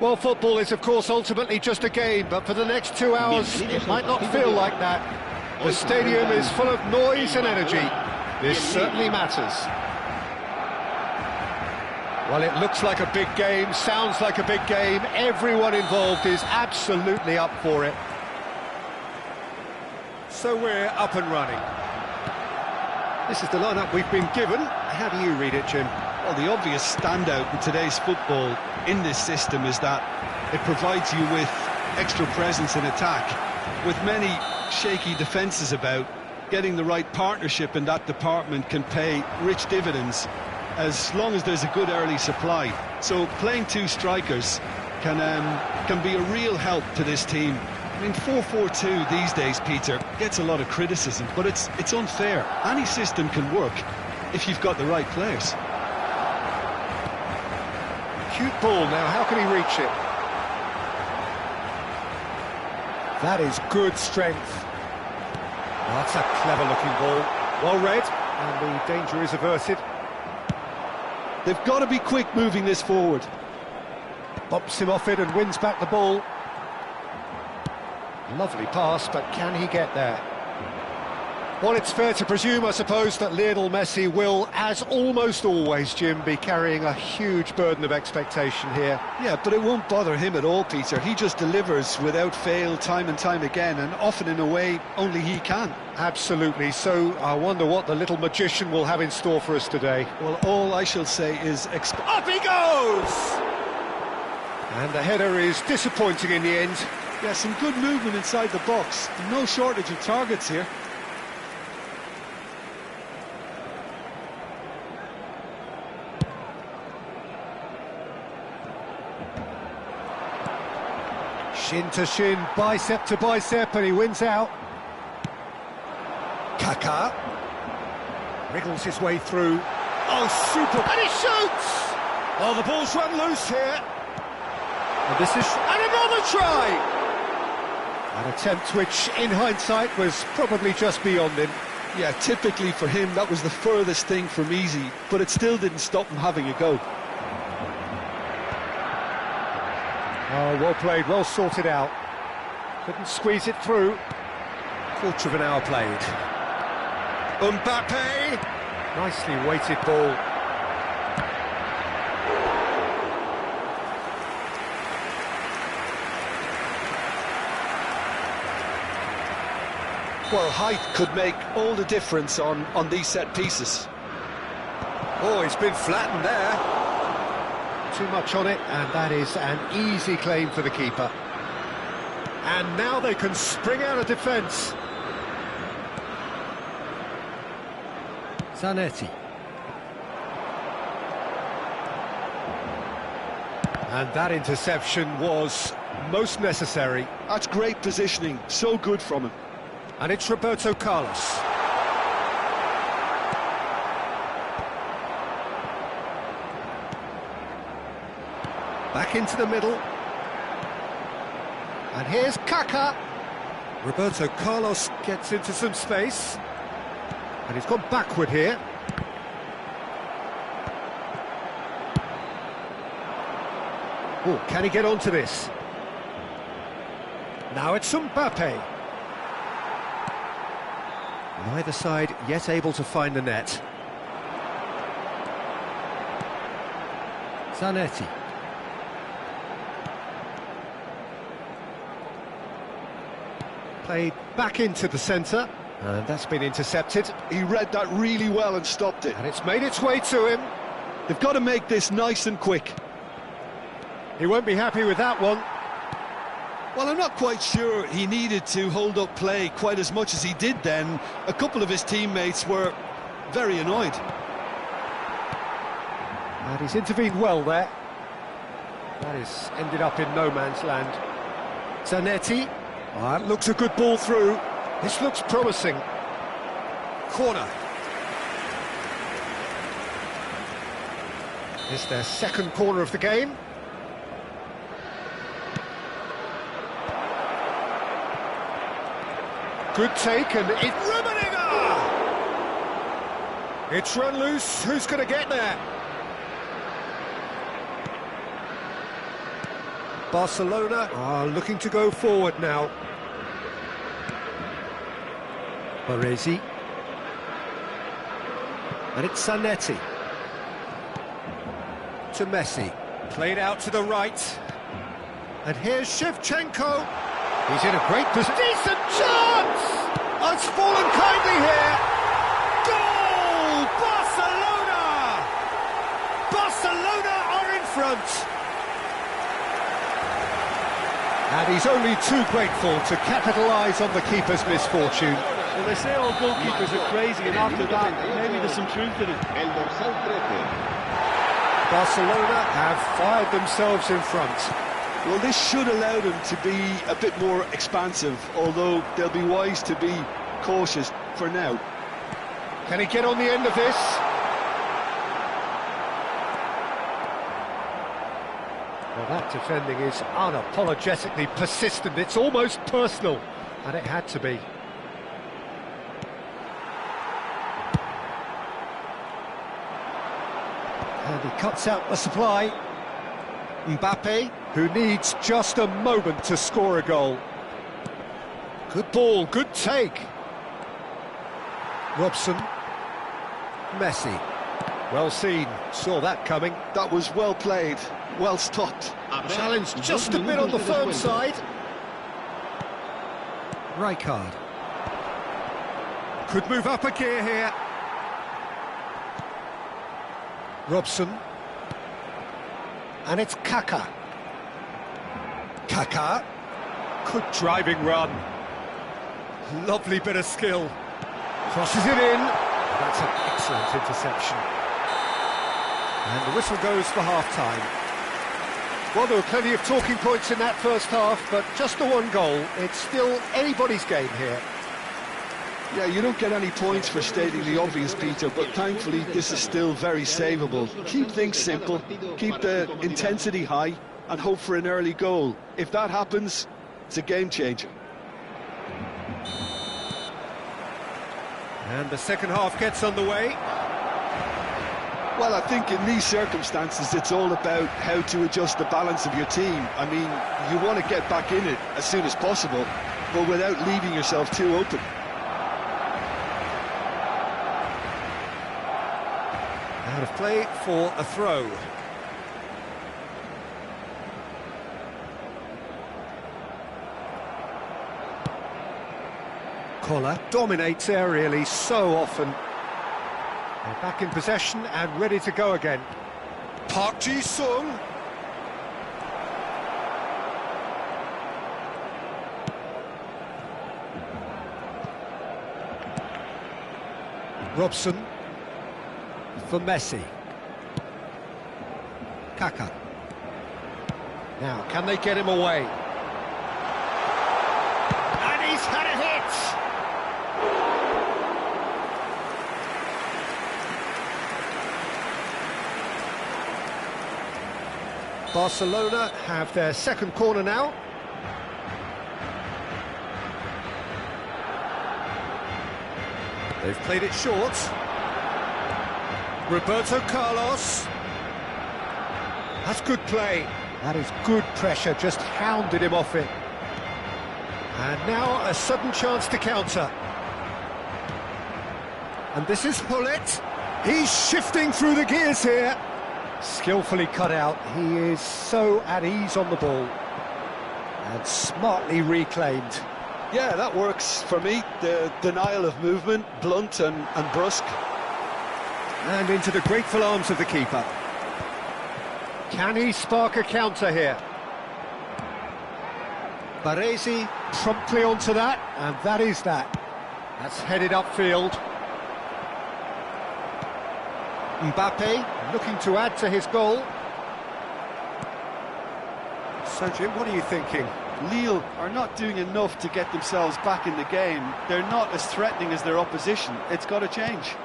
Well, football is, of course, ultimately just a game, but for the next 2 hours, it might not feel like that. The stadium is full of noise and energy. This certainly matters. Well, it looks like a big game, sounds like a big game. Everyone involved is absolutely up for it. So we're up and running. This is the lineup we've been given. How do you read it, Jim? Well, the obvious standout in today's football in this system is that it provides you with extra presence in attack. With many shaky defences about, getting the right partnership in that department can pay rich dividends as long as there's a good early supply. So playing two strikers can be a real help to this team. I mean, 4-4-2 these days, Peter, gets a lot of criticism, but it's unfair. Any system can work if you've got the right players. Cute ball now, how can he reach it? That is good strength. Oh, that's a clever-looking ball. Well read, and the danger is averted. They've got to be quick moving this forward. Bumps him off it and wins back the ball. Lovely pass, but can he get there? Well, it's fair to presume, I suppose, that Lionel Messi will, as almost always, Jim, be carrying a huge burden of expectation here. Yeah, but it won't bother him at all, Peter. He just delivers without fail time and time again, and often in a way only he can. Absolutely. So I wonder what the little magician will have in store for us today. Well, all I shall say is... Up he goes! And the header is disappointing in the end. Yeah, some good movement inside the box. No shortage of targets here. Shin to shin, bicep to bicep, and he wins out. Kaká wriggles his way through. Oh, super! And he shoots! Oh, the ball's run loose here. And this is... and another try! An attempt which, in hindsight, was probably just beyond him. Yeah, typically for him, that was the furthest thing from easy, but it still didn't stop him having a go. Oh, well played, well sorted out. Couldn't squeeze it through. Quarter of an hour played. Mbappe! Nicely weighted ball. Well, height could make all the difference on these set pieces. Oh, he's been flattened there. Too much on it, and that is an easy claim for the keeper. And now they can spring out of defence. Zanetti. And that interception was most necessary. That's great positioning, so good from him. And it's Roberto Carlos. Back into the middle. And here's Kaká. Roberto Carlos gets into some space. And he's gone backward here. Oh, can he get onto this? Now it's Mbappe. Neither side yet able to find the net. Zanetti. Played back into the centre, and that's been intercepted. He read that really well and stopped it. And it's made its way to him. They've got to make this nice and quick. He won't be happy with that one. Well, I'm not quite sure he needed to hold up play quite as much as he did then. A couple of his teammates were very annoyed. And he's intervened well there. That has ended up in no man's land. Zanetti. Oh, that looks a good ball through. This looks promising. Corner. It's their second corner of the game. Good take, and it's Rummenigge! It's run loose. Who's going to get there? Barcelona are looking to go forward now. Baresi. And it's Zanetti. To Messi. Played out to the right. And here's Shevchenko. He's in a great position. Decent chance! Oh, it's fallen kindly here. Goal! Barcelona! Barcelona are in front. And he's only too grateful to capitalise on the keeper's misfortune. Well, they say all goalkeepers are crazy, and after that, maybe there's some truth in it. Barcelona have fired themselves in front. Well, this should allow them to be a bit more expansive, although they'll be wise to be cautious for now. Can he get on the end of this? Well, that defending is unapologetically persistent. It's almost personal, and it had to be. And he cuts out the supply. Mbappe, who needs just a moment to score a goal. Good ball, good take. Robson. Messi. Well seen, saw that coming. That was well played, well stopped. Challenge just a bit on the firm side. Rijkaard. Could move up a gear here. Robson. And it's Kaka. Kaka. Good driving run. Lovely bit of skill. Crosses it in. That's an excellent interception. And the whistle goes for half-time. Well, there were plenty of talking points in that first half, but just the one goal. It's still anybody's game here. Yeah, you don't get any points for stating the obvious, Peter, but thankfully this is still very savable. Keep things simple, keep the intensity high, and hope for an early goal. If that happens, it's a game changer. And the second half gets underway. Well, I think in these circumstances it's all about how to adjust the balance of your team. I mean, you want to get back in it as soon as possible, but without leaving yourself too open. Out of play for a throw. Koller dominates aerially so often. They're back in possession and ready to go again. Park Ji-sung. Robson. For Messi. Kaka. Now, can they get him away? And he's had a hit! Barcelona have their second corner now. They've played it short. Roberto Carlos. That's good play. That is good pressure, just hounded him off it. And now a sudden chance to counter. And this is Hullet. He's shifting through the gears here. Skillfully cut out. He is so at ease on the ball. And smartly reclaimed. Yeah, that works for me. The denial of movement, blunt and brusque. And into the grateful arms of the keeper. Can he spark a counter here? Baresi promptly onto that, and that is that. That's headed upfield. Mbappe looking to add to his goal. So, Jim, what are you thinking? Lille are not doing enough to get themselves back in the game. They're not as threatening as their opposition. It's got to change.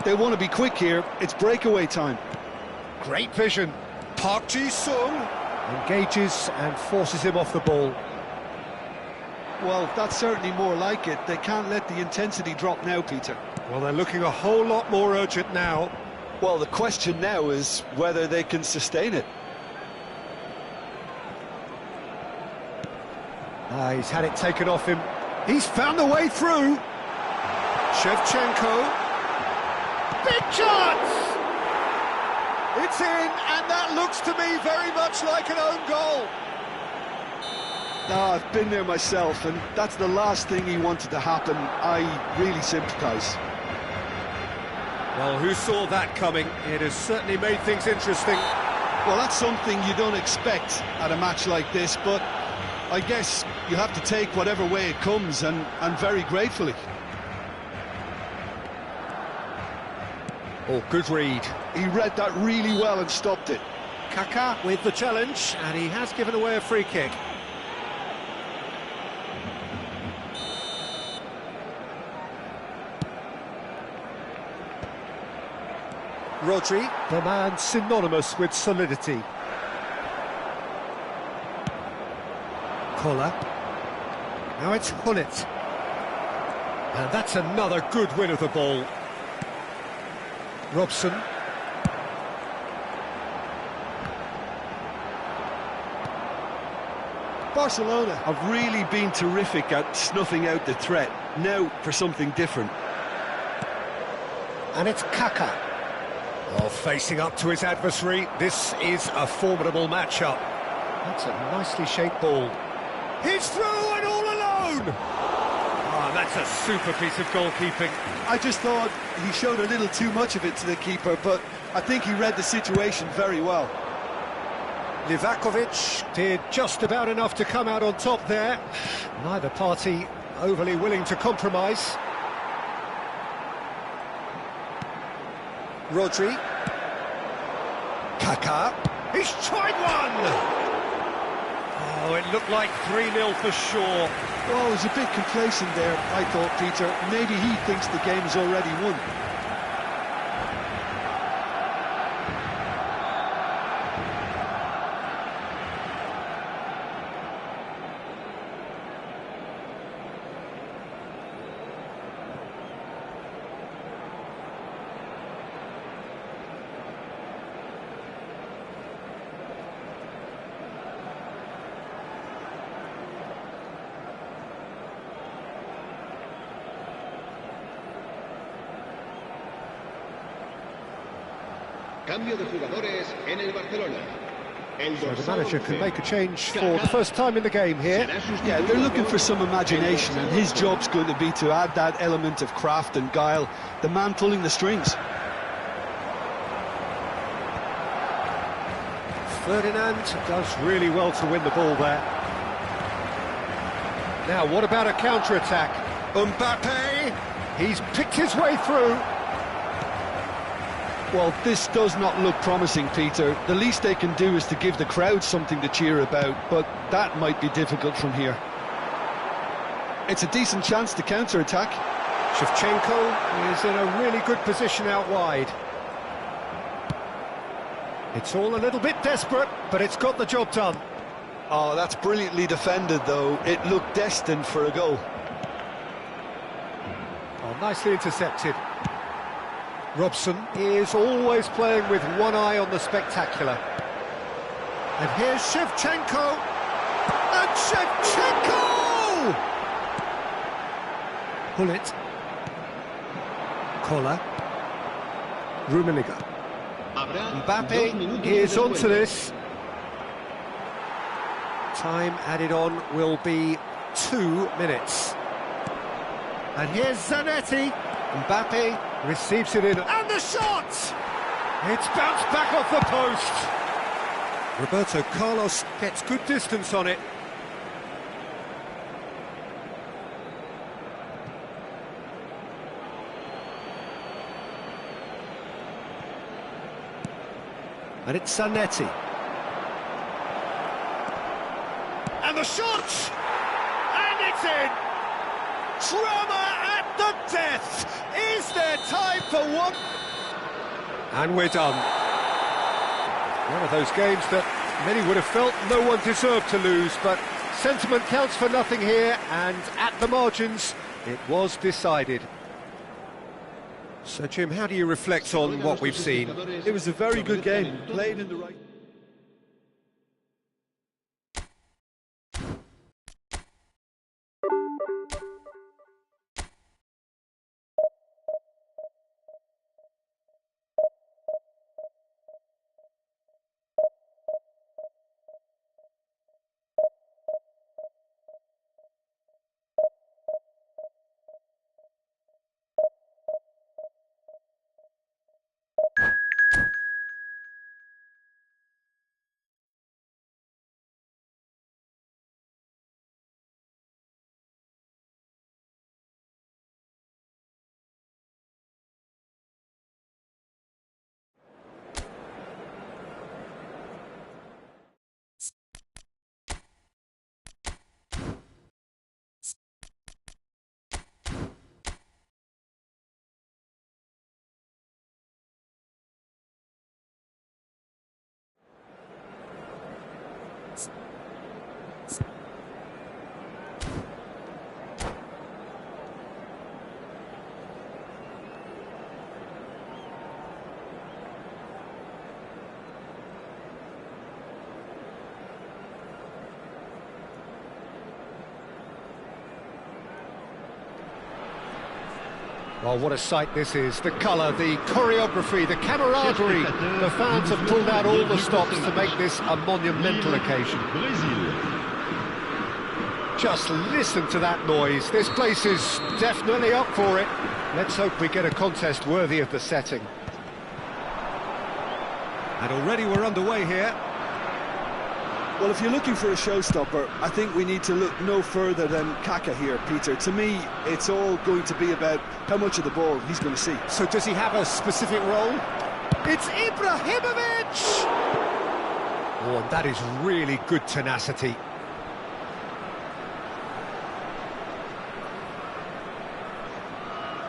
They want to be quick here. It's breakaway time. Great vision. Park Ji-sung engages and forces him off the ball. Well, that's certainly more like it. They can't let the intensity drop now, Peter. Well, they're looking a whole lot more urgent now. Well, the question now is whether they can sustain it. He's had it taken off him. He's found the way through. Shevchenko. Big chance! It's in, and that looks to me very much like an own goal. I've been there myself, and that's the last thing he wanted to happen. I really sympathise. Well, who saw that coming? It has certainly made things interesting. Well, that's something you don't expect at a match like this, but I guess you have to take whatever way it comes, and very gratefully. Oh, good read. He read that really well and stopped it. Kaká with the challenge, and he has given away a free kick. Rodri, the man synonymous with solidity. Koller. Now it's Hullet. And that's another good win of the ball. Robson. Barcelona have really been terrific at snuffing out the threat. Now for something different. And it's Kaká. Oh, facing up to his adversary, this is a formidable matchup. That's a nicely shaped ball. He's through and all alone! Ah, that's a super piece of goalkeeping. I just thought he showed a little too much of it to the keeper, but I think he read the situation very well. Livakovic did just about enough to come out on top there. Neither party overly willing to compromise. Rodri. Kaká. He's tried one! Oh, it looked like 3-0 for sure. Well, he was a bit complacent there, I thought, Peter. Maybe he thinks the game's already won. Cambio de jugadores en el Barcelona. So the manager can make a change for the first time in the game here. Yeah, they're looking for some imagination, and his job's going to be to add that element of craft and guile, the man pulling the strings. Ferdinand does really well to win the ball there. Now, what about a counter-attack? Mbappe, he's picked his way through. Well, this does not look promising, Peter. The least they can do is to give the crowd something to cheer about, but that might be difficult from here. It's a decent chance to counter-attack. Shevchenko is in a really good position out wide. It's all a little bit desperate, but it's got the job done. Oh, that's brilliantly defended, though. It looked destined for a goal. Oh, nicely intercepted. Robson is always playing with one eye on the spectacular. And here's Shevchenko! And Shevchenko! Hullet. Koller. Rummenigge. Mbappe is onto this. Time added on will be 2 minutes. And here's Zanetti. Mbappe receives it in, and the shot! It's bounced back off the post. Roberto Carlos gets good distance on it. And it's Zanetti. And the shot! And it's in! Drama at the death! Is there time for one? And we're done. One of those games that many would have felt no one deserved to lose, but sentiment counts for nothing here, and at the margins, it was decided. So, Jim, how do you reflect on what we've seen? It was a very good game, played in the right... Well, what a sight this is. The colour, the choreography, the camaraderie. The fans have pulled out all the stops to make this a monumental occasion. Just listen to that noise. This place is definitely up for it. Let's hope we get a contest worthy of the setting. And already we're underway here. Well, if you're looking for a showstopper, I think we need to look no further than Kaka here, Peter. To me, it's all going to be about how much of the ball he's going to see. So does he have a specific role? It's Ibrahimovic! Oh, and that is really good tenacity.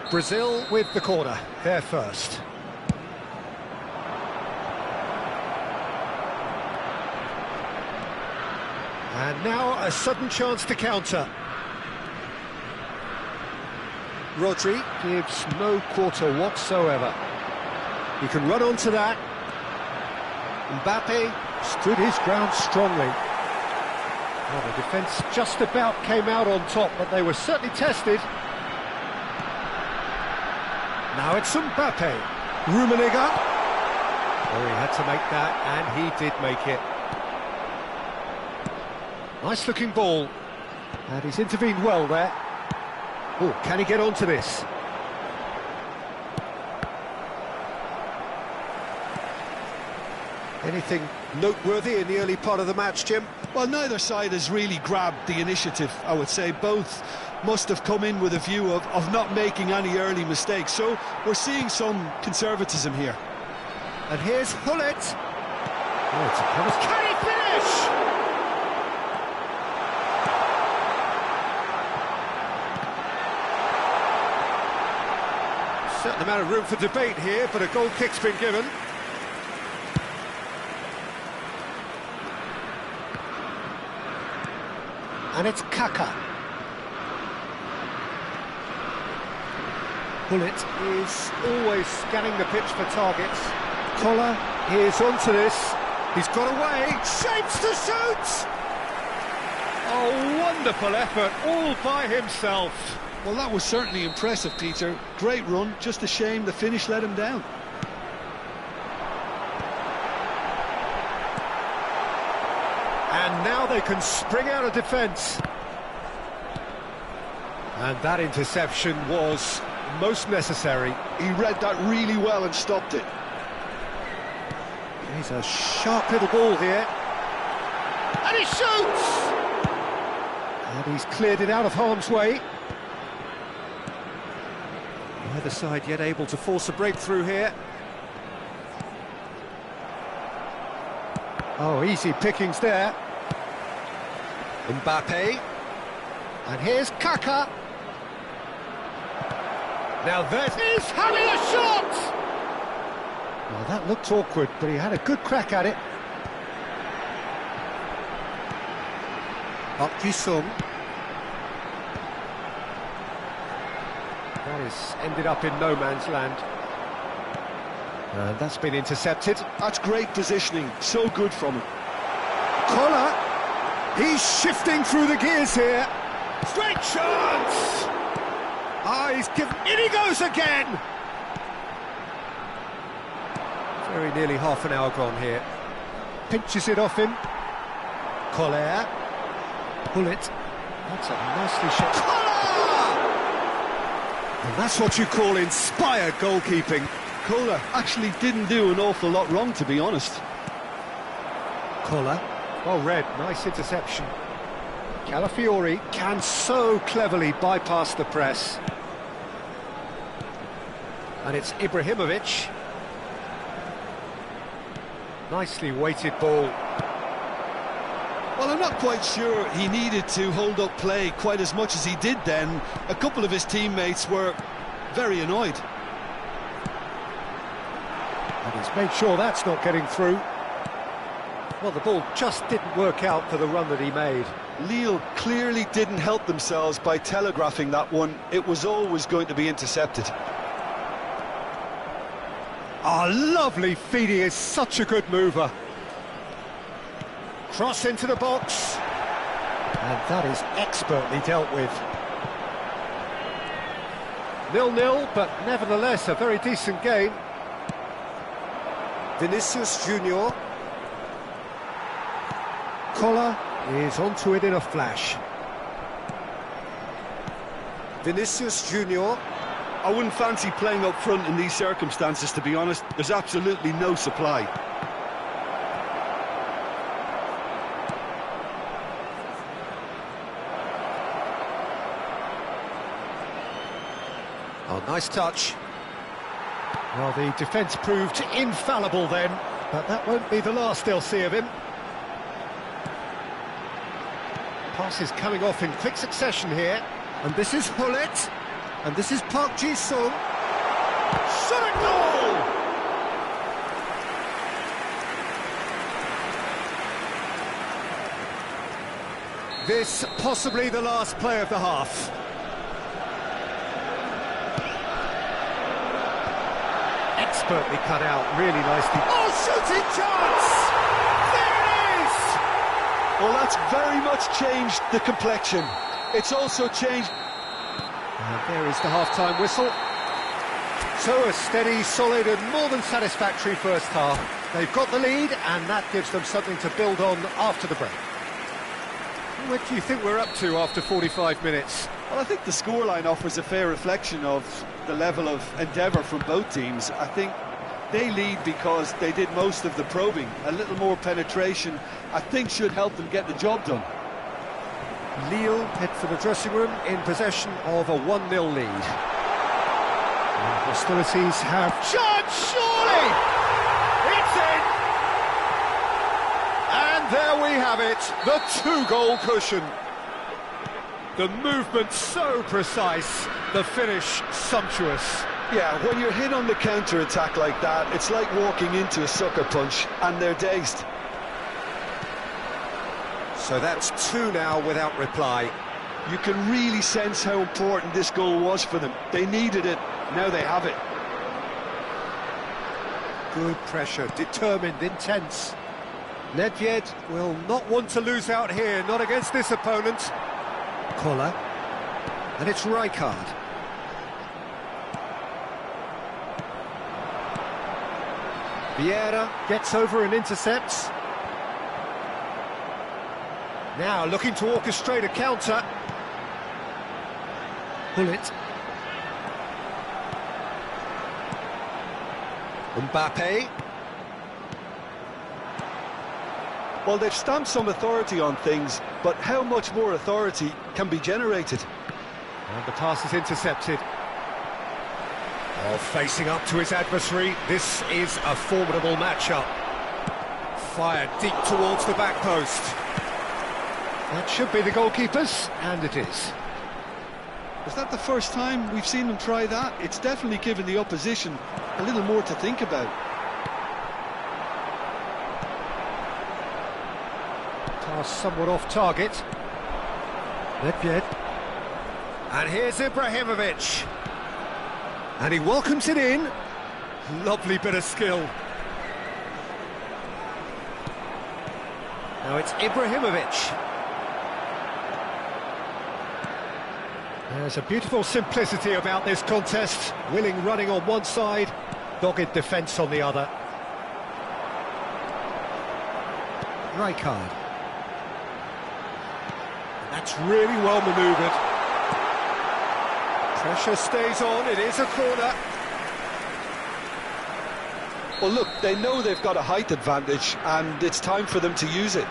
Brazil with the corner, they're first. And now a sudden chance to counter. Rodri gives no quarter whatsoever. He can run onto that. Mbappe stood his ground strongly. Well, the defence just about came out on top, but they were certainly tested. Now it's Mbappe. Rummenigge. Oh, he had to make that, and he did make it. Nice looking ball. And he's intervened well there. Oh, can he get onto this? Anything noteworthy in the early part of the match, Jim? Well, neither side has really grabbed the initiative, I would say. Both must have come in with a view of not making any early mistakes. So we're seeing some conservatism here. And here's Hullet. Oh, it's a promise. Can he finish? Certain amount of room for debate here, but a goal kick's been given. And it's Kaka. Hullet is always scanning the pitch for targets. Collar is onto this. He's got away. Shapes to shoot! Oh, wonderful effort, all by himself. Well, that was certainly impressive, Peter. Great run, just a shame the finish let him down. And now they can spring out of defence. And that interception was most necessary. He read that really well and stopped it. He's a sharp little ball here. And he shoots! And he's cleared it out of harm's way. Neither side yet able to force a breakthrough here. Oh, easy pickings there. Mbappe. And here's Kaka. Now that is having a shot! Well, that looked awkward, but he had a good crack at it. Up Jisung. That has ended up in no man's land. And that's been intercepted. That's great positioning, so good from him. Collar, he's shifting through the gears here. Straight chance! Ah, he's given... In he goes again! Very nearly half an hour gone here. Pinches it off him. Collar. Hullet. That's a nicely shot. Collar! And that's what you call inspired goalkeeping. Collar actually didn't do an awful lot wrong, to be honest. Collar. Well read, nice interception. Calafiori can so cleverly bypass the press. And it's Ibrahimovic. Nicely weighted ball. Well, I'm not quite sure he needed to hold up play quite as much as he did then. A couple of his teammates were very annoyed. And he's made sure that's not getting through. Well, the ball just didn't work out for the run that he made. Lille clearly didn't help themselves by telegraphing that one. It was always going to be intercepted. Ah, lovely feed. He is such a good mover. Cross into the box. And that is expertly dealt with. 0-0, but nevertheless a very decent game. Vinicius Junior. Collar is onto it in a flash. Vinicius Junior. I wouldn't fancy playing up front in these circumstances, to be honest. There's absolutely no supply. Oh, nice touch. Well, the defence proved infallible then, but that won't be the last they'll see of him. Passes coming off in quick succession here, and this is Hullet, and this is Park Ji-sung. Shot at goal! This possibly the last play of the half. Expertly cut out, really nicely. Oh, shooting chance! There it is! Well, that's very much changed the complexion. It's also changed... And there is the half-time whistle. So a steady, solid and more than satisfactory first half. They've got the lead and that gives them something to build on after the break. What do you think we're up to after 45 minutes? Well, I think the scoreline offers a fair reflection of the level of endeavour from both teams. I think they lead because they did most of the probing. A little more penetration, I think, should help them get the job done. Lille head for the dressing room in possession of a 1-0 lead. And hostilities have... Chance, surely! It's in! And there we have it, the two-goal cushion. The movement so precise, the finish sumptuous. Yeah, when you're hit on the counter-attack like that, it's like walking into a sucker punch, and they're dazed. So that's two now without reply. You can really sense how important this goal was for them. They needed it, now they have it. Good pressure, determined, intense. Nedved will not want to lose out here, not against this opponent. Collar, and it's Rijkaard. Vieira gets over and intercepts. Now looking to orchestrate a counter. Hullet. Mbappe. Well, they've stamped some authority on things, but how much more authority can be generated? And the pass is intercepted. Oh, facing up to his adversary, this is a formidable matchup. Fired deep towards the back post. That should be the goalkeeper's, and it is. Is that the first time we've seen them try that? It's definitely given the opposition a little more to think about. Pass somewhat off target. Nedved. And here's Ibrahimovic. And he welcomes it in. Lovely bit of skill. Now it's Ibrahimovic. There's a beautiful simplicity about this contest. Willing running on one side, dogged defence on the other. Rijkaard. That's really well manoeuvred. Pressure stays on, it is a corner. Well, look, they know they've got a height advantage, and it's time for them to use it.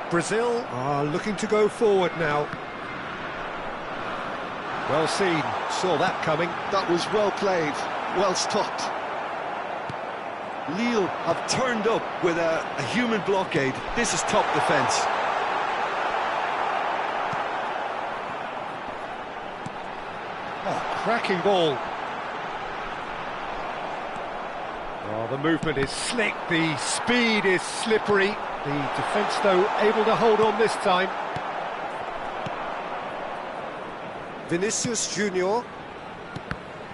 Brazil are looking to go forward now. Well seen, saw that coming. That was well played, well stopped. Lille have turned up with a human blockade. This is top defence. Oh, cracking ball. Oh, the movement is slick, the speed is slippery. The defence, though, able to hold on this time. Vinicius Junior.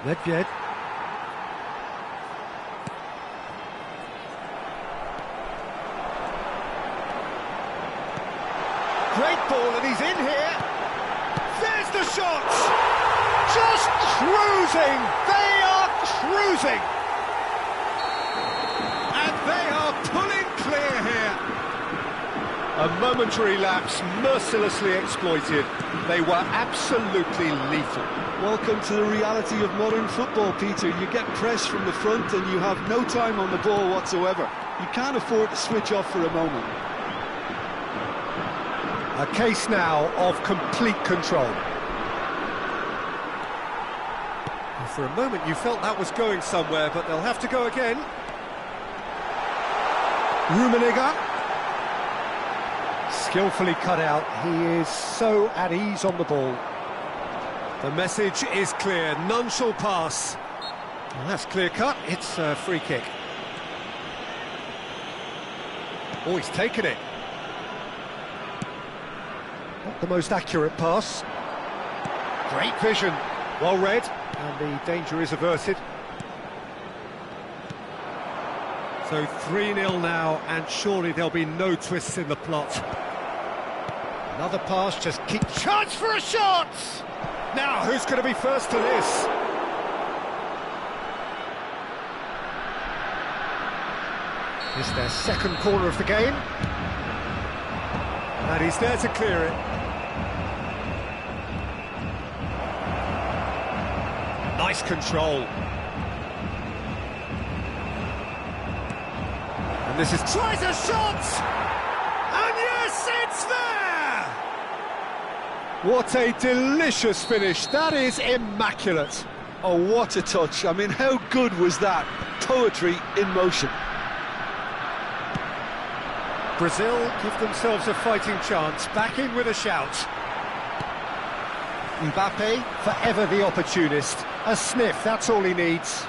Nedved. Great ball, and he's in here. the shots! Just cruising! They are cruising! And they are pulling clear here. A momentary lapse, mercilessly exploited. They were absolutely lethal. Welcome to the reality of modern football, Peter. You get pressed from the front and you have no time on the ball whatsoever. You can't afford to switch off for a moment. A case now of complete control. For a moment you felt that was going somewhere, but they'll have to go again. Rummenigge. Skillfully cut out. He is so at ease on the ball. The message is clear. None shall pass. Well, that's clear cut. It's a free kick. Oh, he's taken it. Not the most accurate pass. Great vision. Well read. And the danger is averted. So 3-0 now, and surely there'll be no twists in the plot. Another pass, just keep... Chance for a shot! Now, who's going to be first to this? It's their second corner of the game. And he's there to clear it. Nice control. And this is... Tries a shot! And yes, it's there! What a delicious finish. That is immaculate. Oh, what a touch. I mean, how good was that? Poetry in motion. Brazil give themselves a fighting chance. Back in with a shout. Mbappe, forever the opportunist. A sniff, that's all he needs.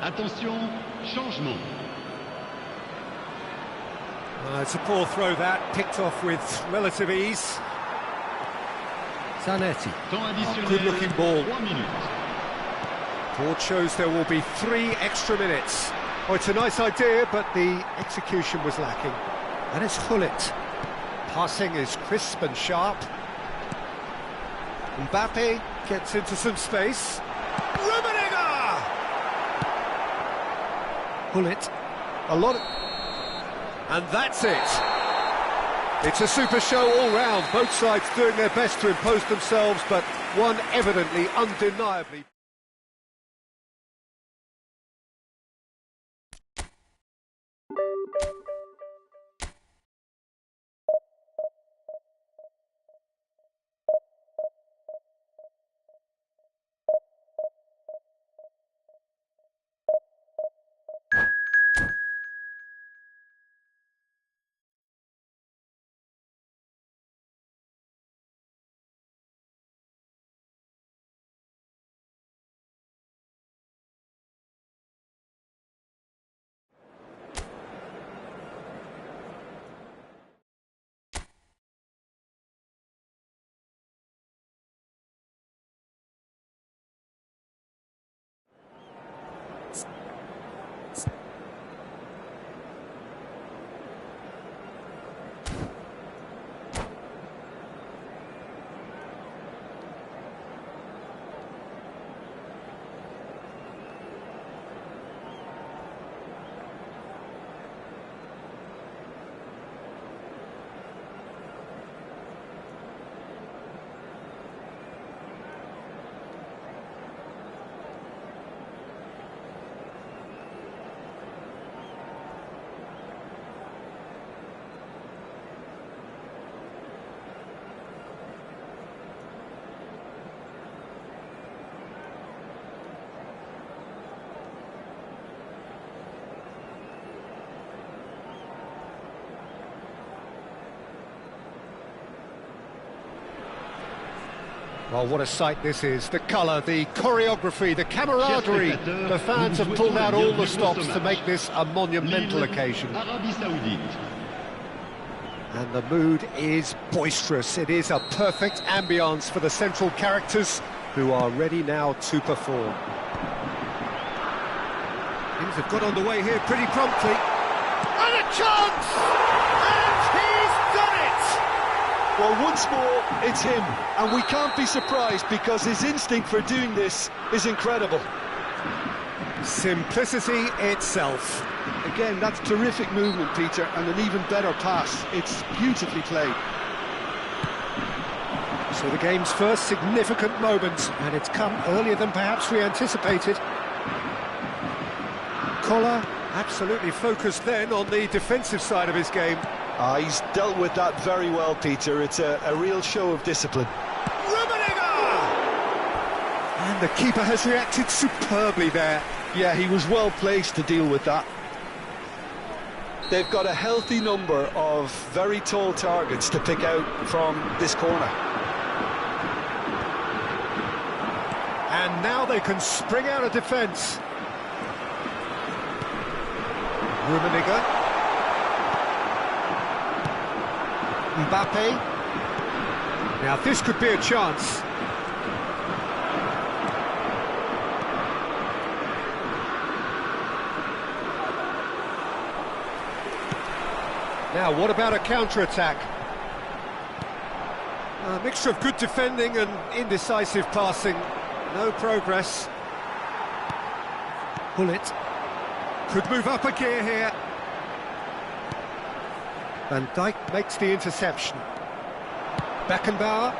Attention, changement. It's a poor throw that, picked off with relative ease. Zanetti. Good-looking ball. 3 minutes. Board shows there will be 3 extra minutes. Oh, it's a nice idea, but the execution was lacking. And it's Gullit. Passing is crisp and sharp. Mbappe gets into some space. Rummenigge! Gullit. A lot of... And that's it. It's a super show all round. Both sides doing their best to impose themselves, but one evidently, undeniably... Well, what a sight this is. The colour, the choreography, the camaraderie. The fans have pulled out all the stops to make this a monumental occasion. And the mood is boisterous. It is a perfect ambience for the central characters who are ready now to perform. Things have got underway here pretty promptly. And a chance! And he's done it! Well, once more, it's him, and we can't be surprised because his instinct for doing this is incredible. Simplicity itself. Again, that's terrific movement, Peter, and an even better pass. It's beautifully played. So the game's first significant moment, and it's come earlier than perhaps we anticipated. Collar absolutely focused then on the defensive side of his game. He's dealt with that very well, Peter. It's a real show of discipline. And the keeper has reacted superbly there. Yeah, he was well placed to deal with that. They've got a healthy number of very tall targets to pick out from this corner. And now they can spring out of defence. Rummenigge. Mbappe. Now this could be a chance. Now what about a counter-attack? A mixture of good defending and indecisive passing. No progress. Bullet. Could move up a gear here. Van Dijk makes the interception. Beckenbauer.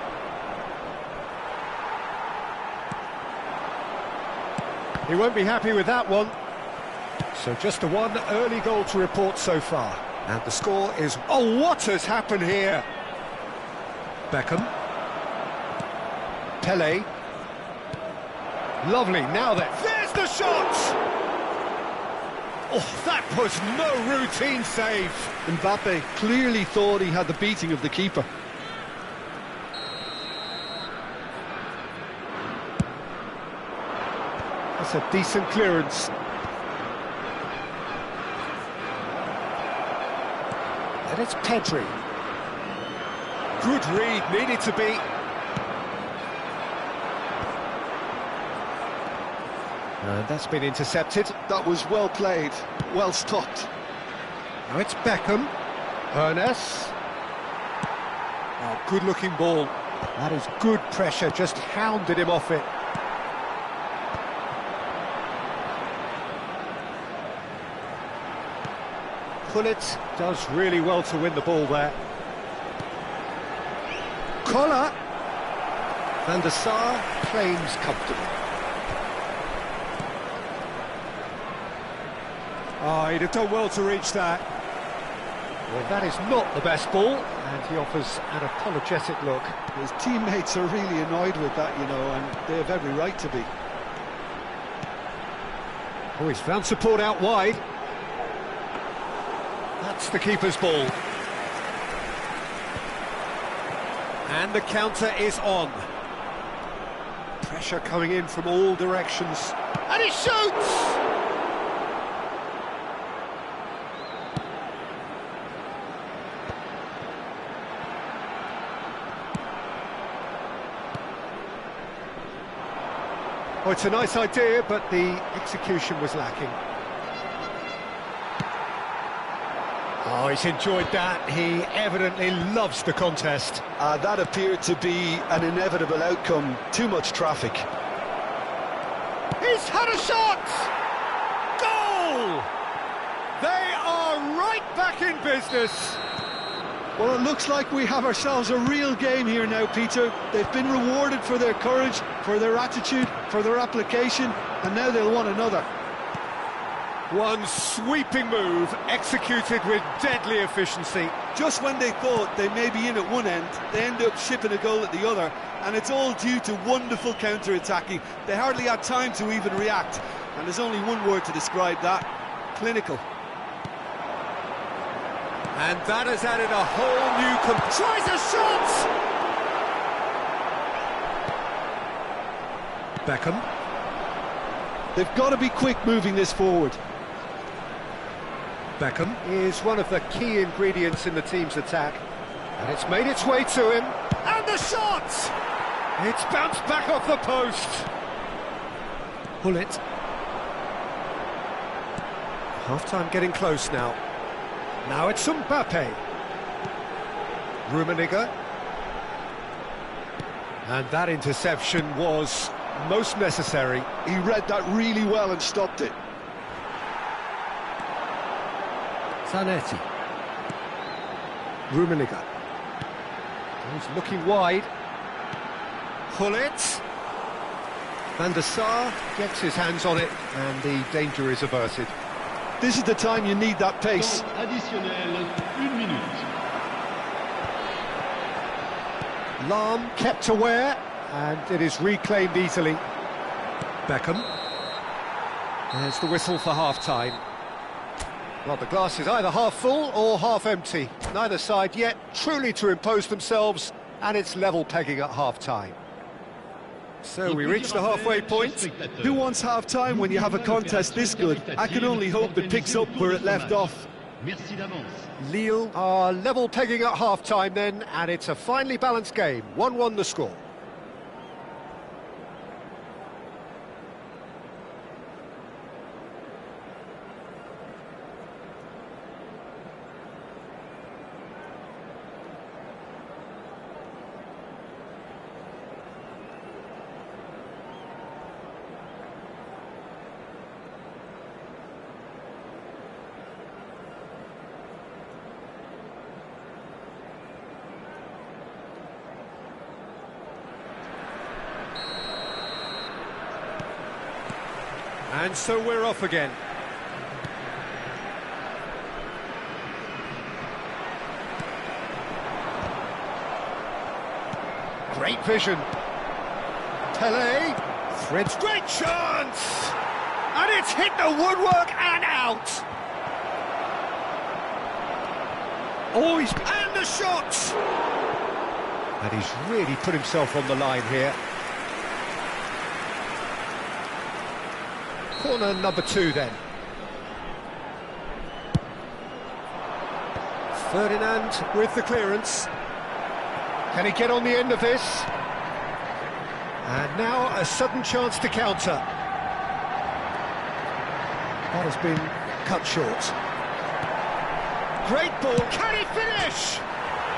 He won't be happy with that one. So just the one early goal to report so far. And the score is... Oh, what has happened here? Beckham. Pele. Lovely, now then. There's the shot! Oh, that was no routine save. Mbappe clearly thought he had the beating of the keeper. That's a decent clearance. And it's Pedri. Good read, needed to be. And that's been intercepted. That was well played, well stopped. Now it's Beckham. Ernest. Oh, good-looking ball. That is good pressure, just hounded him off it. Gullit does really well to win the ball there. Collar. Van der Sar claims comfortably. Oh, he'd have done well to reach that. Well, that is not the best ball, and he offers an apologetic look. His teammates are really annoyed with that, you know, and they have every right to be. Oh, he's found support out wide. That's the keeper's ball. And the counter is on. Pressure coming in from all directions. And he shoots! Oh, it's a nice idea, but the execution was lacking. Oh, he's enjoyed that. He evidently loves the contest. That appeared to be an inevitable outcome. Too much traffic. He's had a shot! Goal! They are right back in business. Well, it looks like we have ourselves a real game here now, Peter. They've been rewarded for their courage, for their attitude, for their application, and now they'll want another. One sweeping move, executed with deadly efficiency. Just when they thought they may be in at one end, they end up shipping a goal at the other, and it's all due to wonderful counter-attacking. They hardly had time to even react, and there's only one word to describe that: clinical. And that has added a whole new... Tries a shot! Beckham. They've got to be quick moving this forward. Beckham is one of the key ingredients in the team's attack. And it's made its way to him. And the shot! It's bounced back off the post. Bullet. Half-time getting close now. Now it's Mbappe. Rummenigge. And that interception was most necessary. He read that really well and stopped it. Zanetti. Rummenigge. He's looking wide. Bullet. Van der Sar gets his hands on it and the danger is averted. This is the time you need that pace. Additionnel, 1 minute. Lahm kept aware, and it is reclaimed easily. Beckham. There's the whistle for half-time. Well, the glass is either half full or half empty. Neither side yet truly to impose themselves, and it's level pegging at half-time. So we reach the halfway point. Who wants half-time when you have a contest this good? I can only hope it picks up where it left off. Merci d'avance. Lille are level pegging at half-time then, and it's a finely balanced game. 1-1 the score. And so we're off again. Great vision. Tele threads, great chance! And it's hit the woodwork and out! Oh, and the shot! And he's really put himself on the line here. Corner number 2 then. Ferdinand with the clearance. Can he get on the end of this? And now a sudden chance to counter. That has been cut short. Great ball, can he finish?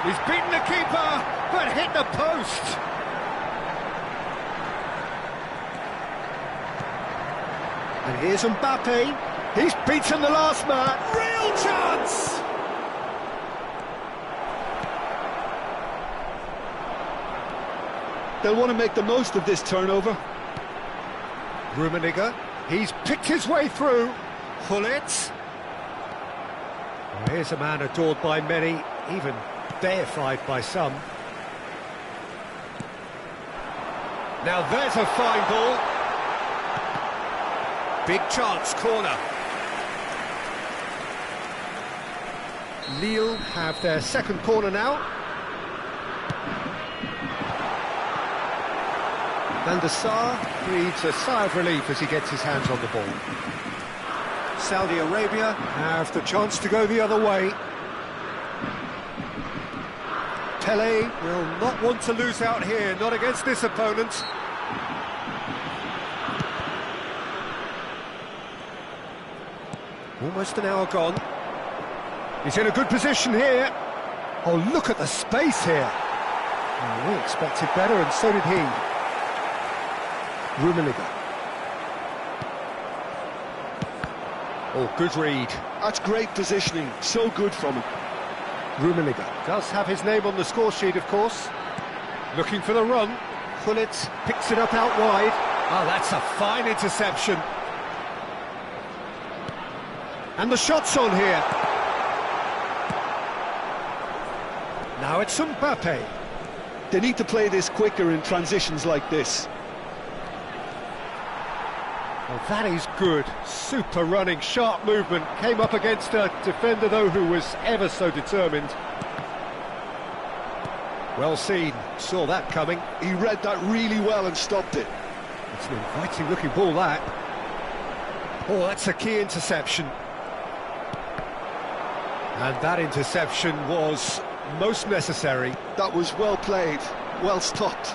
He's beaten the keeper, but hit the post. And here's Mbappe. He's beaten the last man. Real chance! They'll want to make the most of this turnover. Rummenigge. He's picked his way through. Bullet. Well, here's a man adored by many, even deified by some. Now there's a fine ball. Big chance, corner. Lille have their second corner now. Van der Sar breathes a sigh of relief as he gets his hands on the ball. Saudi Arabia have the chance to go the other way. Tele will not want to lose out here, not against this opponent. Almost an hour gone. He's in a good position here. Oh, look at the space here. Oh, we expected better, and so did he. Rummenigge. Oh, good read. That's great positioning, so good from him. Rummenigge does have his name on the score sheet, of course. Looking for the run. Bullet picks it up out wide. Oh, that's a fine interception. And the shot's on here. Now it's Mbappe. They need to play this quicker in transitions like this. Well, that is good. Super running, sharp movement. Came up against a defender, though, who was ever so determined. Well seen. Saw that coming. He read that really well and stopped it. It's an inviting looking ball, that. Oh, that's a key interception. And that interception was most necessary. That was well played, well stopped.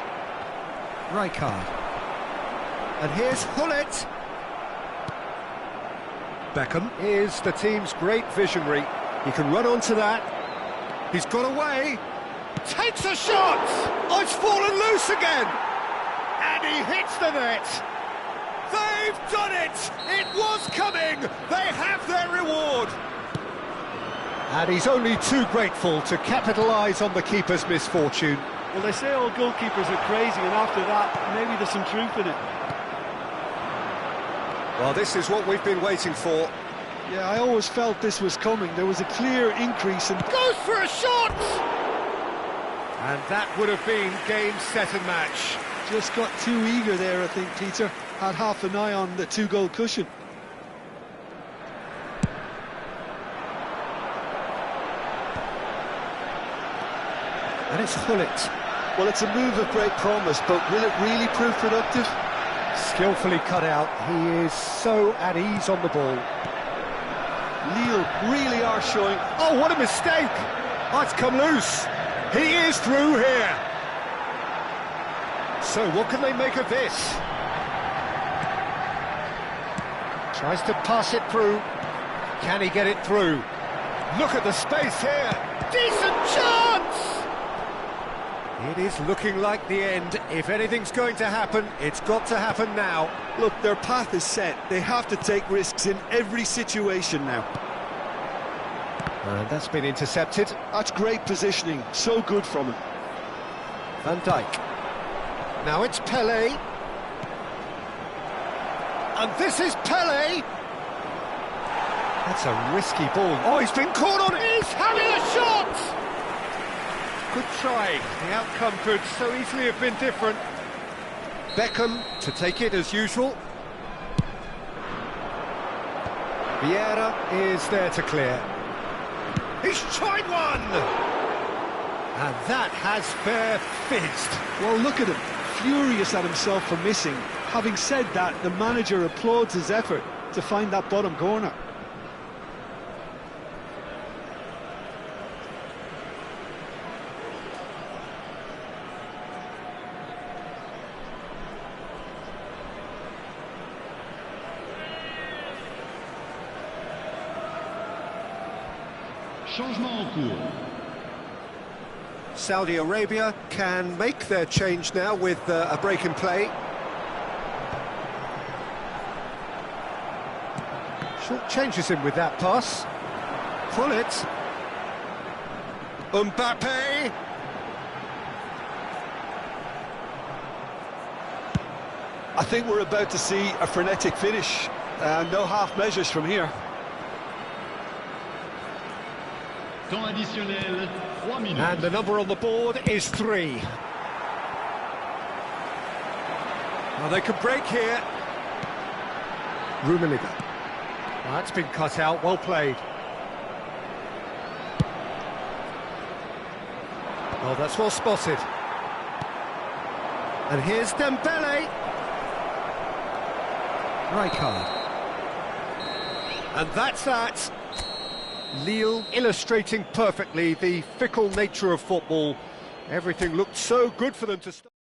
Rijkaard. And here's Hullet. Beckham is the team's great visionary. He can run onto that. He's got away. Takes a shot! Oh, it's fallen loose again! And he hits the net. They've done it! It was coming! They have their reward! And he's only too grateful to capitalise on the keeper's misfortune. Well, they say all goalkeepers are crazy, and after that, maybe there's some truth in it. Well, this is what we've been waiting for. Yeah, I always felt this was coming. There was a clear increase in... Goes for a shot! And that would have been game, set and match. Just got too eager there, I think, Peter. Had half an eye on the two-goal cushion. And it's Hullet. Well, it's a move of great promise, but will it really prove productive? Skillfully cut out. He is so at ease on the ball. Lille really are showing... Oh, what a mistake! Oh, it's come loose. He is through here. So, what can they make of this? Tries to pass it through. Can he get it through? Look at the space here. Decent chance! It is looking like the end. If anything's going to happen, it's got to happen now. Look, their path is set. They have to take risks in every situation now. And that's been intercepted. That's great positioning. So good from him. Van Dijk. Now it's Pelé. And this is Pelé. That's a risky ball. Oh, he's been caught on. He's having a shot! Good try. The outcome could so easily have been different. Beckham to take it as usual. Vieira is there to clear. He's tried one! And that has fair fizzed. Well, look at him, furious at himself for missing. Having said that, the manager applauds his effort to find that bottom corner. Changement en cours. Saudi Arabia can make their change now with a break in play. Short changes him with that pass. Pull it. Mbappe. I think we're about to see a frenetic finish. No half measures from here. Temps additionnel, 3 minutes. And the number on the board is 3. Well, they could break here. Rummenigge. Well, that's been cut out, well played. Oh, that's well spotted. And here's Dembele. Rijkaard. And that's that. Lille illustrating perfectly the fickle nature of football. Everything looked so good for them to start.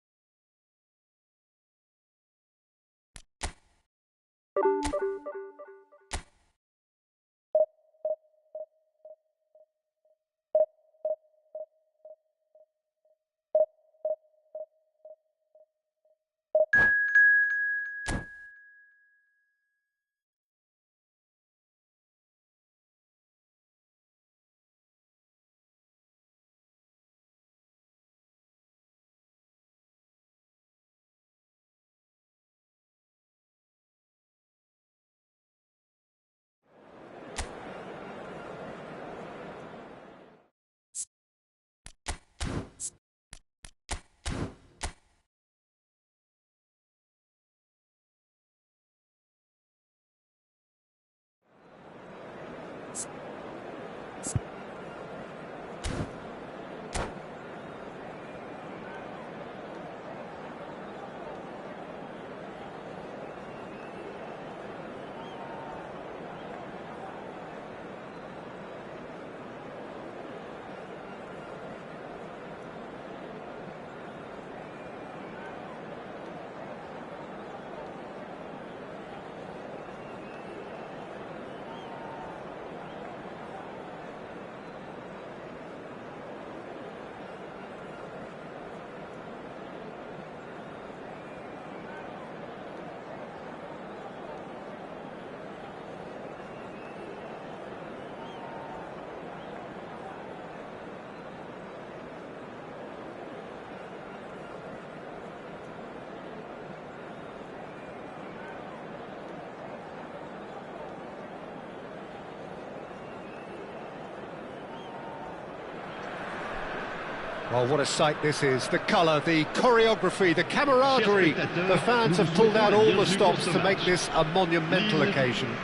Well, what a sight this is. The colour, the choreography, the camaraderie. The fans have pulled out all the stops to make this a monumental occasion.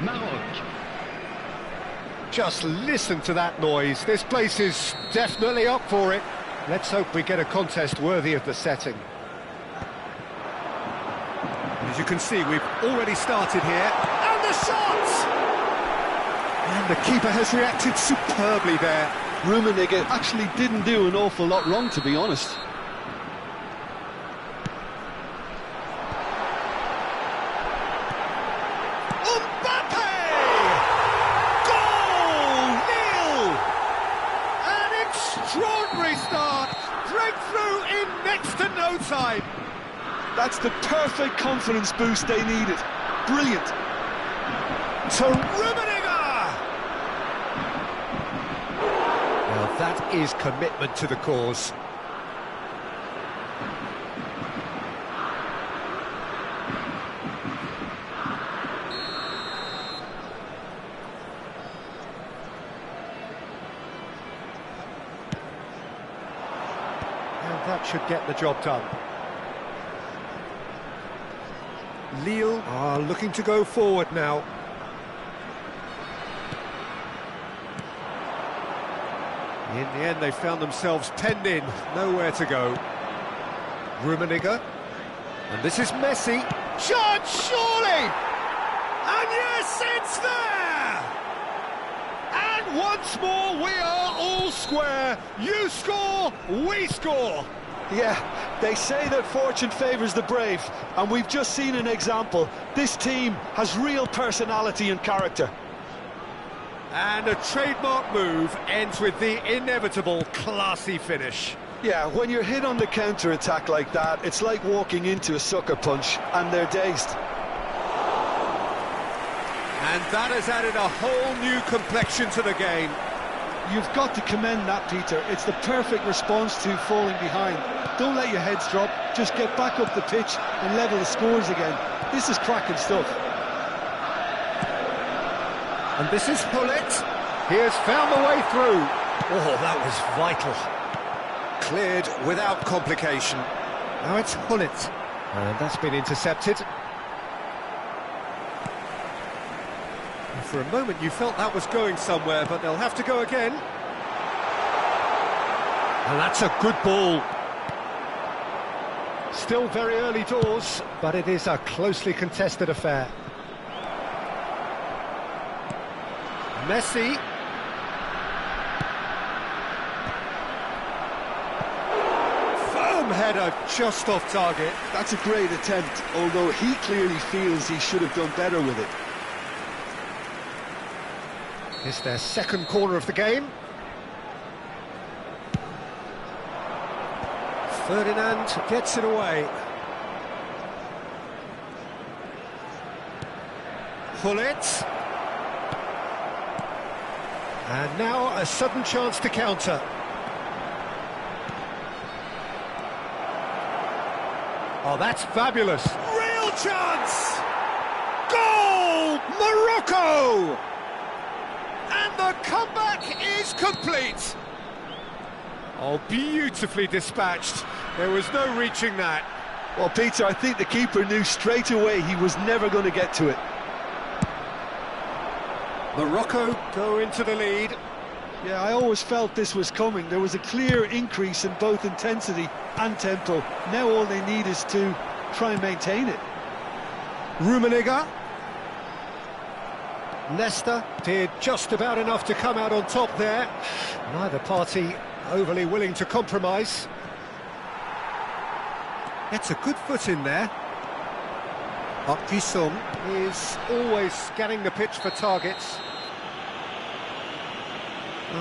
Just listen to that noise. This place is definitely up for it. Let's hope we get a contest worthy of the setting. As you can see, we've already started here. And the shot! And the keeper has reacted superbly there. Rummenigge actually didn't do an awful lot wrong, to be honest. Mbappe! Goal! Nil! An extraordinary start. Breakthrough in next to no time. That's the perfect confidence boost they needed. Brilliant. To Rummenigge! Well, that is commitment to the cause. And that should get the job done. Lille are looking to go forward now. In the end, they found themselves penned in, nowhere to go. Rummenigge, and this is Messi. Shot, surely! And yes, it's there! And once more, we are all square. You score, we score. Yeah, they say that fortune favours the brave, and we've just seen an example. This team has real personality and character. And a trademark move ends with the inevitable classy finish. Yeah, when you're hit on the counter-attack like that, it's like walking into a sucker punch, and they're dazed. And that has added a whole new complexion to the game. You've got to commend that, Peter. It's the perfect response to falling behind. Don't let your heads drop, just get back up the pitch and level the scores again. This is cracking stuff. And this is Hullet. He has found the way through. Oh, that was vital. Cleared without complication. Now it's Hullet. And that's been intercepted. And for a moment you felt that was going somewhere, but they'll have to go again. And that's a good ball. Still very early doors, but it is a closely contested affair. Messi. Firm header just off target. That's a great attempt, although he clearly feels he should have done better with it. It's their second corner of the game. Ferdinand gets it away. Hullet. And now a sudden chance to counter. Oh, that's fabulous. Real chance! Goal! Morocco! And the comeback is complete. Oh, beautifully dispatched. There was no reaching that. Well, Peter, I think the keeper knew straight away he was never going to get to it. Morocco go into the lead. Yeah, I always felt this was coming. There was a clear increase in both intensity and tempo. Now all they need is to try and maintain it. Rummenigge. Leicester did just about enough to come out on top there. Neither party overly willing to compromise. Gets a good foot in there. Park Ji-sung is always scanning the pitch for targets.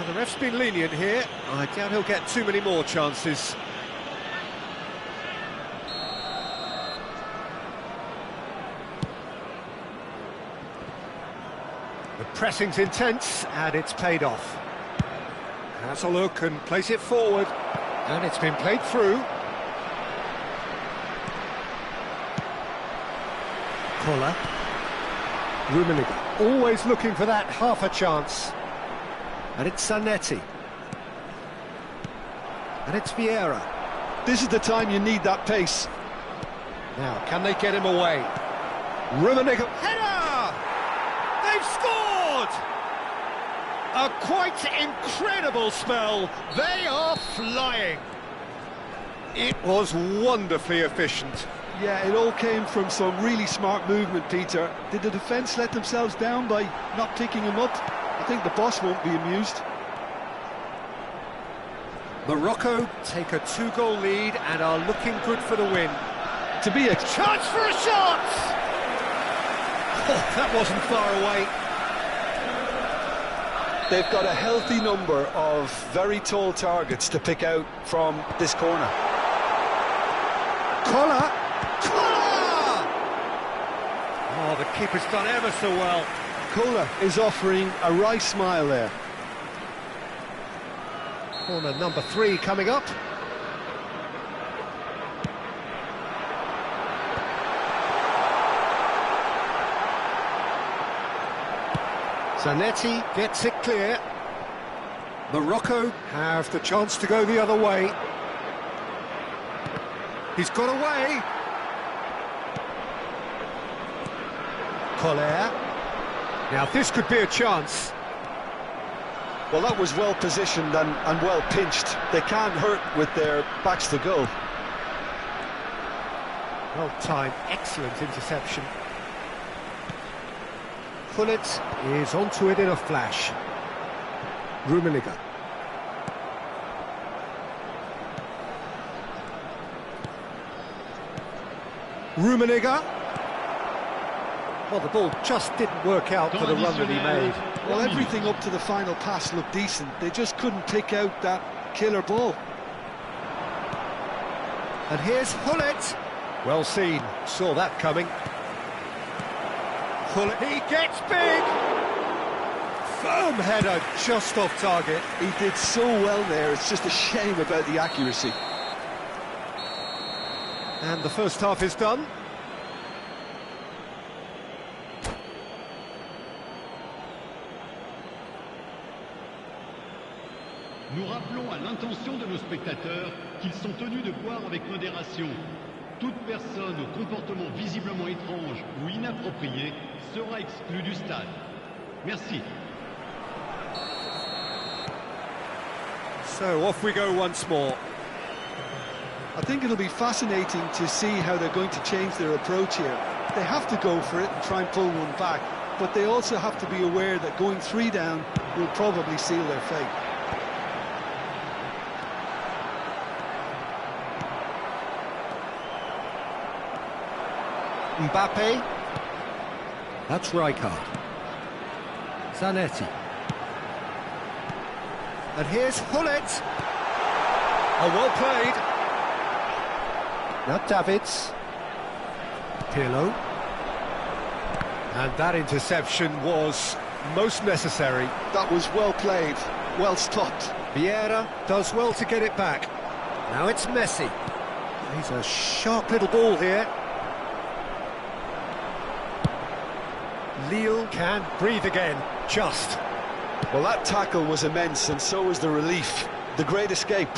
The ref's been lenient here. I doubt he'll get too many more chances. The pressing's intense, and it's paid off. Has a look and place it forward. And it's been played through. Koller. Rummenigge, always looking for that half a chance. And it's Zanetti. And it's Vieira. This is the time you need that pace. Now, can they get him away? Rummenigge. Header! They've scored! A quite incredible spell. They are flying. It was wonderfully efficient. Yeah, it all came from some really smart movement, Peter. Did the defence let themselves down by not picking him up? I think the boss won't be amused. Morocco take a 2-goal lead and are looking good for the win. To be a chance for a shot! Oh, that wasn't far away. They've got a healthy number of very tall targets to pick out from this corner. Collar! Oh, the keeper's done ever so well. Kohler is offering a wry smile there. Corner number 3 coming up. Zanetti gets it clear. Morocco have the chance to go the other way. He's got away. Collier. Now this could be a chance. Well, that was well positioned and well pinched. They can't hurt with their backs to goal. Well timed, excellent interception. Gullit is onto it in a flash. Rummenigge. Rummenigge. Well, the ball just didn't work out for the run that he made. Well, everything up to the final pass looked decent. They just couldn't pick out that killer ball. And here's Gullit. Well seen, saw that coming. Gullit, he gets big! Firm header, just off target. He did so well there, it's just a shame about the accuracy. And the first half is done. Nous rappelons à l'intention de nos spectateurs qu'ils sont tenus de boire avec modération. Toute personne au comportement visiblement étrange ou inapproprié sera exclue du stade. Merci. So off we go once more. I think it'll be fascinating to see how they're going to change their approach here. They have to go for it and try and pull one back, but they also have to be aware that going 3 down will probably seal their fate. Mbappe. That's Rijkaard. Zanetti. And here's Gullit. Oh, well played. Now Davids. Pirlo. And that interception was most necessary. That was well played, well stopped. Vieira does well to get it back. Now it's Messi. He's a sharp little ball here. Lille can breathe again, just. Well, that tackle was immense, and so was the relief. The great escape.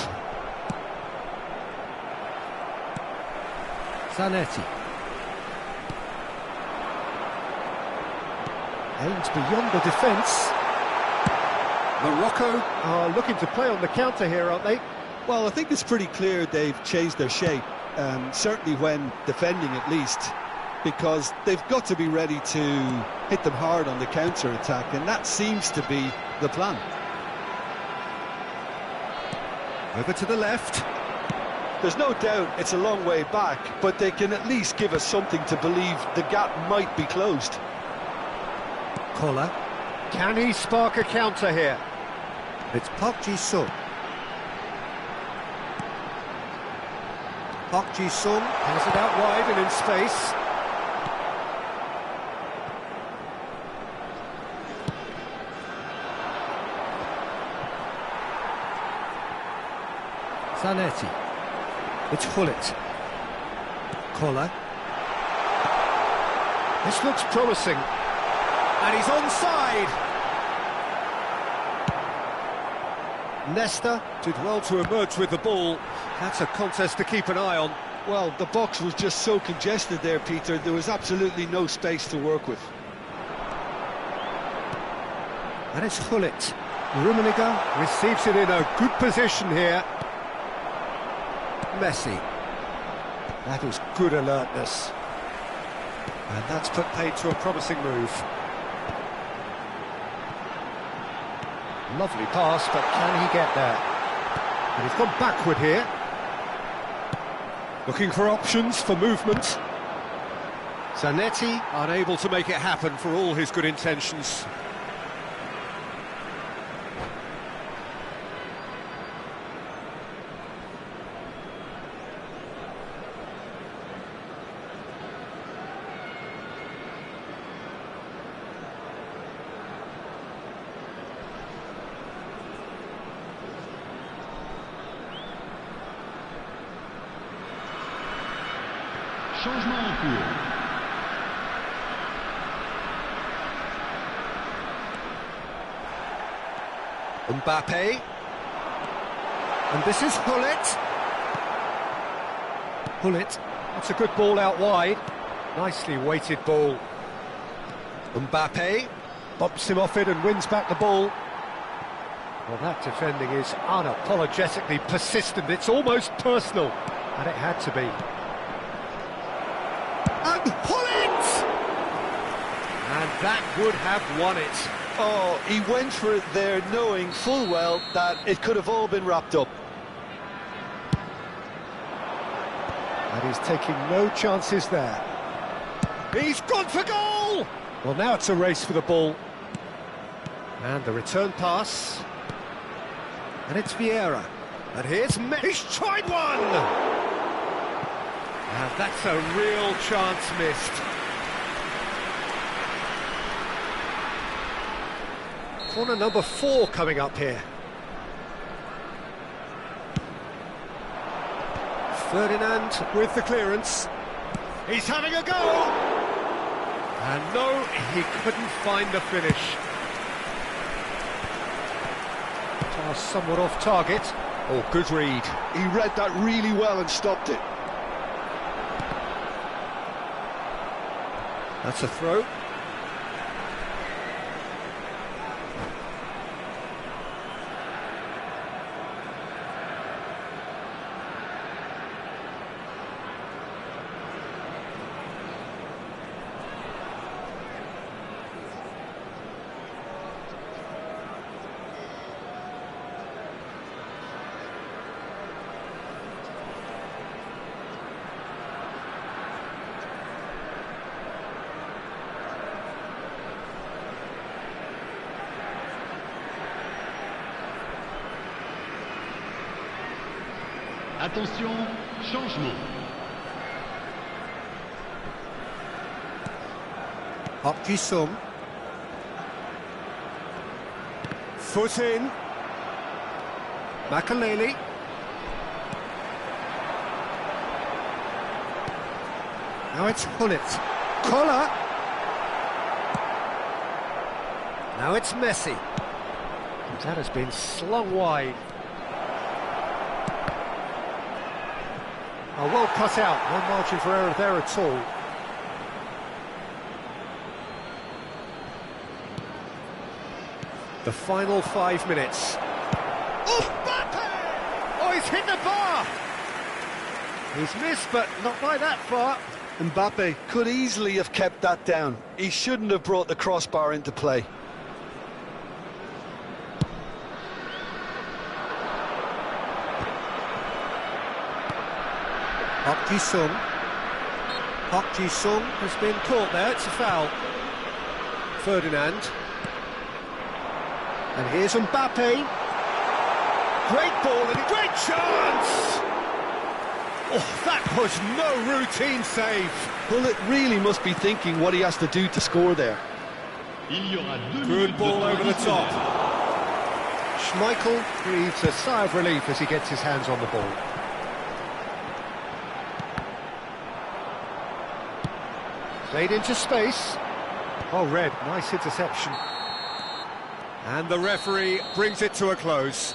Zanetti. Aims beyond the defence. Morocco are looking to play on the counter here, aren't they? Well, I think it's pretty clear they've changed their shape, certainly when defending at least, because they've got to be ready to hit them hard on the counter-attack, and that seems to be the plan. Over to the left. There's no doubt it's a long way back, but they can at least give us something to believe the gap might be closed. Collar. Can he spark a counter here? It's Park Ji-sung. Park Ji-sung has it out wide and in space. Zanetti. It's Gullit. Collar. This looks promising. And he's onside. Nesta did well to emerge with the ball. That's a contest to keep an eye on. Well, the box was just so congested there, Peter. There was absolutely no space to work with. And it's Gullit. Rummenigge receives it in a good position here. Messi. That was good alertness. And that's put paid to a promising move. Lovely pass, but can he get there? And he's gone backward here. Looking for options for movement. Zanetti unable to make it happen for all his good intentions. Changement en cours. Mbappe. And this is Gullit. Gullit. That's a good ball out wide. Nicely weighted ball. Mbappe bops him off it and wins back the ball. Well, that defending is unapologetically persistent. It's almost personal. And it had to be. And Gullit! And that would have won it. Oh, he went for it there, knowing full well that it could have all been wrapped up. And he's taking no chances there. He's gone for goal! Well, now it's a race for the ball. And the return pass. And it's Vieira. And here's Messi. He's tried one! And that's a real chance missed. Corner number 4 coming up here. Ferdinand with the clearance. He's having a go! And no, he couldn't find the finish. Pass somewhat off target. Oh, good read. He read that really well and stopped it. That's a throw. Attention, changement. Hopkisum. Foot in. Makaleli. Now it's Gullit. Collar. Now it's Messi. That has been slung wide. Oh, well cut out, no margin for error there at all. The final 5 minutes. Oh, Mbappe! Oh, he's hit the bar! He's missed, but not by that far. Mbappe could easily have kept that down. He shouldn't have brought the crossbar into play. Hopkisum. Hopkisum has been caught there, it's a foul. Ferdinand. And here's Mbappe. Great ball and a great chance! Oh, that was no routine save. Well, it really must be thinking what he has to do to score there. Good ball over the top. Schmeichel breathes a sigh of relief as he gets his hands on the ball. Played into space. Oh, Red, nice interception. And the referee brings it to a close.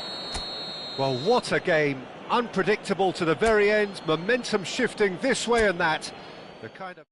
Well, what a game. Unpredictable to the very end, momentum shifting this way and that. The kind of